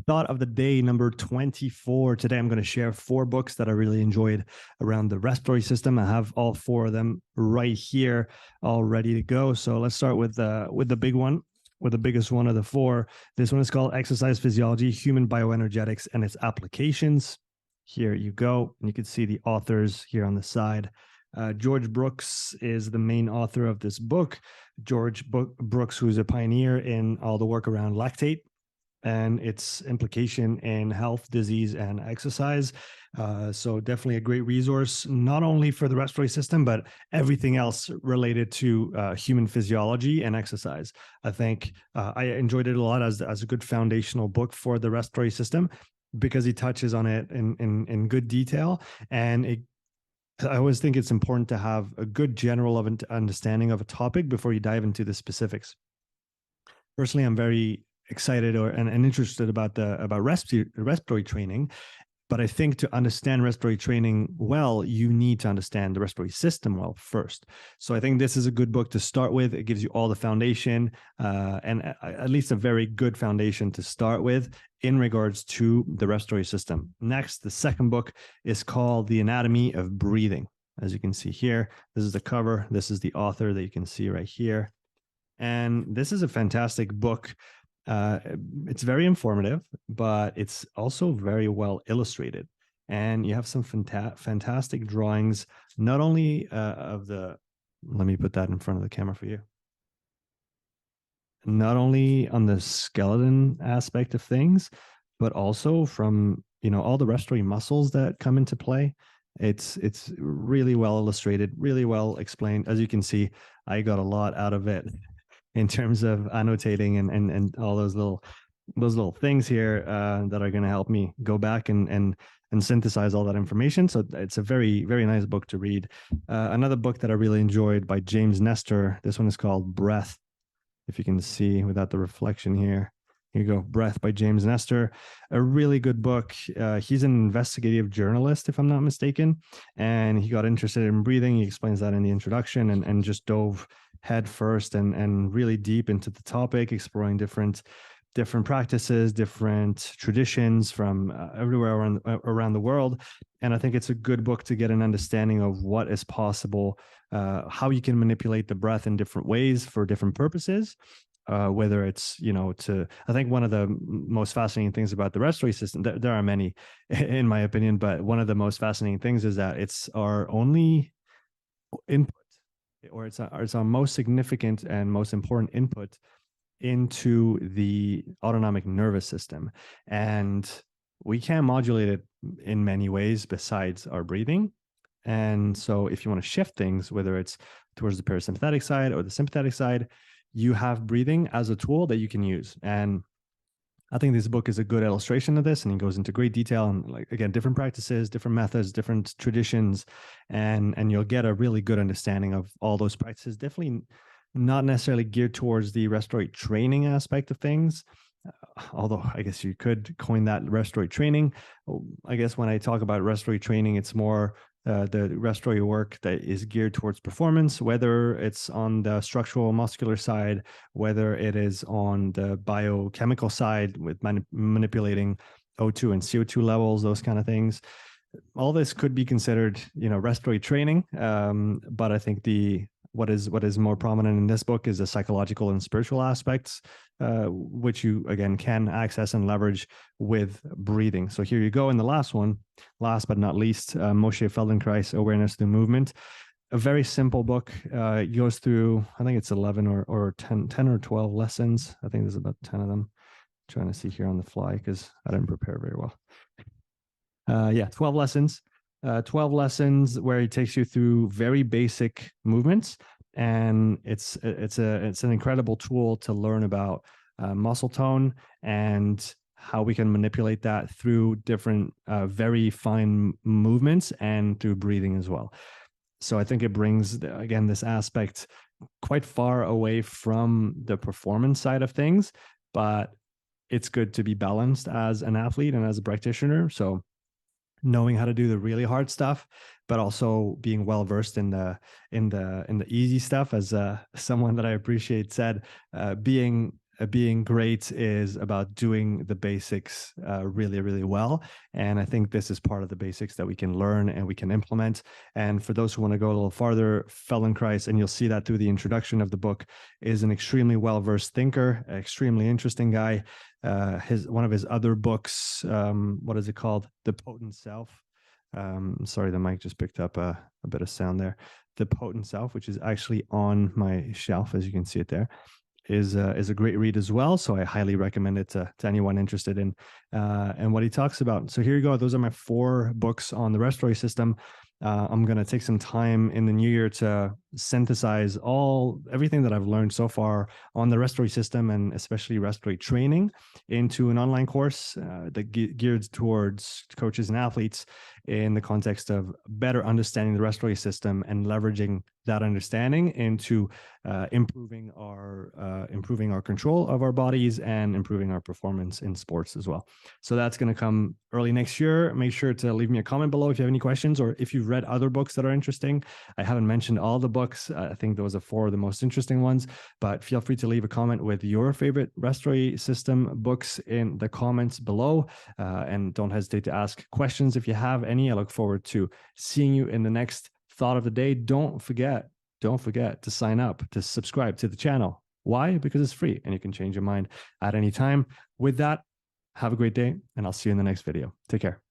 Thought of the day number 24. Today, I'm going to share 4 books that I really enjoyed around the respiratory system. I have all 4 of them right here, all ready to go. So let's start with the big one, with the biggest one of the 4. This one is called Exercise Physiology, Human Bioenergetics and Its Applications. Here you go. And you can see the authors here on the side. George Brooks is the main author of this book. George Brooks, who's a pioneer in all the work around lactate and its implication in health, disease, and exercise. So definitely a great resource, not only for the respiratory system, but everything else related to human physiology and exercise. I think I enjoyed it a lot as a good foundational book for the respiratory system because he touches on it in good detail. And I always think it's important to have a good general understanding of a topic before you dive into the specifics. Personally, I'm very excited and interested about respiratory training, but I think to understand respiratory training well, you need to understand the respiratory system well first. So I think this is a good book to start with. It gives you all the foundation and at least a very good foundation to start with in regards to the respiratory system. Next, the second book is called The Anatomy of Breathing. As you can see here, this is the cover. This is the author that you can see right here. And this is a fantastic book. It's very informative, but it's also very well illustrated. And you have some fantastic drawings, not only let me put that in front of the camera for you. Not only on the skeleton aspect of things, but also from, all the respiratory muscles that come into play. It's really well illustrated, really well explained. As you can see, I got a lot out of it in terms of annotating and all those little things here that are going to help me go back and synthesize all that information. So it's a very, very nice book to read. Another book that I really enjoyed by James Nestor. This one is called Breath. If you can see without the reflection here. Here you go, Breath by James Nestor. A really good book. He's an investigative journalist, if I'm not mistaken, and he got interested in breathing. He explains that in the introduction and just dove head first and really deep into the topic, exploring different practices, different traditions from everywhere around the world. And I think it's a good book to get an understanding of what is possible, how you can manipulate the breath in different ways for different purposes. Whether it's, I think one of the most fascinating things about the respiratory system, there are many in my opinion, but one of the most fascinating things is that it's our only input, or it's our most significant and most important input into the autonomic nervous system. And we can modulate it in many ways besides our breathing. And so if you want to shift things, whether it's towards the parasympathetic side or the sympathetic side, you have breathing as a tool that you can use. And I think this book is a good illustration of this, and he goes into great detail and, like, again, different practices, different methods, different traditions, and you'll get a really good understanding of all those practices. Definitely not necessarily geared towards the respiratory training aspect of things, although I guess you could coin that respiratory training. I guess when I talk about respiratory training, it's more the respiratory work that is geared towards performance, whether it's on the structural muscular side, whether it is on the biochemical side with manipulating O2 and CO2 levels, those kind of things. All this could be considered, respiratory training. But I think what is more prominent in this book is the psychological and spiritual aspects, which you, again, can access and leverage with breathing. So here you go. And the last one, last but not least, Moshe Feldenkrais, Awareness Through Movement. A very simple book. It goes through, I think it's 11 or 10 or 12 lessons. I think there's about 10 of them. I'm trying to see here on the fly because I didn't prepare very well. 12 lessons. 12 lessons where he takes you through very basic movements, and it's an incredible tool to learn about muscle tone and how we can manipulate that through different very fine movements and through breathing as well. So I think it brings, again, this aspect quite far away from the performance side of things, but it's good to be balanced as an athlete and as a practitioner. So knowing how to do the really hard stuff, but also being well versed in the easy stuff, as someone that I appreciate said, being being great is about doing the basics really, really well. And I think this is part of the basics that we can learn and we can implement. And for those who want to go a little farther, Feldenkrais, and you'll see that through the introduction of the book, is an extremely well-versed thinker, extremely interesting guy. One of his other books, what is it called? The Potent Self. Sorry, the mic just picked up a bit of sound there. The Potent Self, which is actually on my shelf, as you can see it there, is a great read as well. So I highly recommend it to anyone interested in and what he talks about. So here you go. Those are my 4 books on the respiratory system. I'm going to take some time in the new year to synthesize everything that I've learned so far on the respiratory system, and especially respiratory training, into an online course that geared towards coaches and athletes in the context of better understanding the respiratory system and leveraging that understanding into improving our control of our bodies and improving our performance in sports as well. So that's going to come early next year. Make sure to leave me a comment below if you have any questions, or if you've read other books that are interesting. I haven't mentioned all the books. I think those are 4 of the most interesting ones, but feel free to leave a comment with your favorite respiratory system books in the comments below. And don't hesitate to ask questions if you have any. I look forward to seeing you in the next thought of the day. Don't forget to sign up, to subscribe to the channel. Why? Because it's free and you can change your mind at any time. With that, have a great day, and I'll see you in the next video. Take care.